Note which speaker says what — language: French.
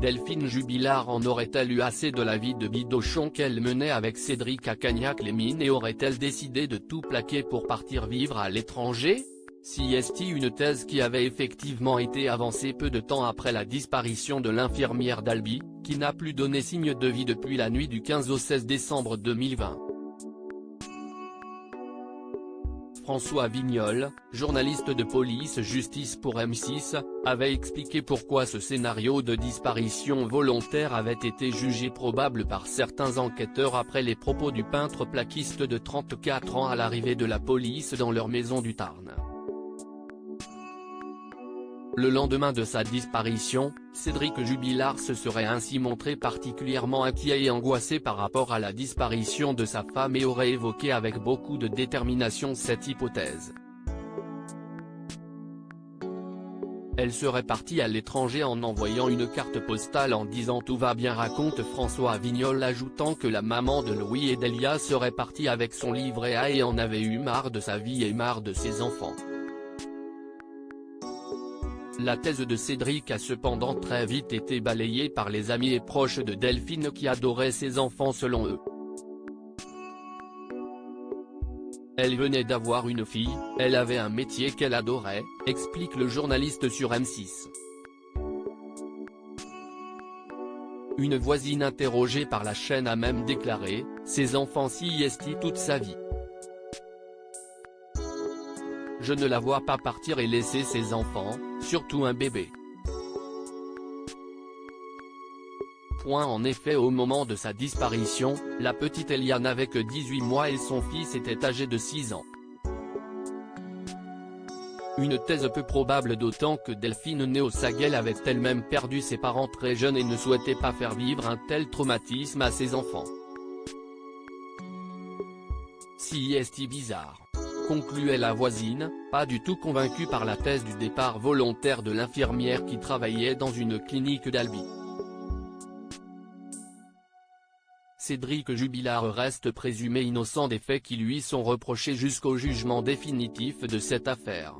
Speaker 1: Delphine Jubilard en aurait-elle eu assez de la vie de bidochon qu'elle menait avec Cédric à Cagnac-les-Mines et aurait-elle décidé de tout plaquer pour partir vivre à l'étranger? C'est une thèse qui avait effectivement été avancée peu de temps après la disparition de l'infirmière d'Albi, qui n'a plus donné signe de vie depuis la nuit du 15 au 16 décembre 2020. François Vignol, journaliste de police-justice pour M6, avait expliqué pourquoi ce scénario de disparition volontaire avait été jugé probable par certains enquêteurs après les propos du peintre plaquiste de 34 ans à l'arrivée de la police dans leur maison du Tarn. Le lendemain de sa disparition, Cédric Jubilard se serait ainsi montré particulièrement inquiet et angoissé par rapport à la disparition de sa femme et aurait évoqué avec beaucoup de détermination cette hypothèse. Elle serait partie à l'étranger en envoyant une carte postale en disant tout va bien, raconte François Vignol, ajoutant que la maman de Louis et d'Elia serait partie avec son livret A et en avait eu marre de sa vie et marre de ses enfants. La thèse de Cédric a cependant très vite été balayée par les amis et proches de Delphine qui adoraient ses enfants selon eux. Elle venait d'avoir une fille, elle avait un métier qu'elle adorait, explique le journaliste sur M6. Une voisine interrogée par la chaîne a même déclaré « Ses enfants s'y toute sa vie. Je ne la vois pas partir et laisser ses enfants, surtout un bébé. » En effet, au moment de sa disparition, la petite Elia n'avait que 18 mois et son fils était âgé de 6 ans. Une thèse peu probable d'autant que Delphine Néo-Saguel avait elle-même perdu ses parents très jeunes et ne souhaitait pas faire vivre un tel traumatisme à ses enfants. C'est bizarre, concluait la voisine, pas du tout convaincue par la thèse du départ volontaire de l'infirmière qui travaillait dans une clinique d'Albi. Cédric Jubilard reste présumé innocent des faits qui lui sont reprochés jusqu'au jugement définitif de cette affaire.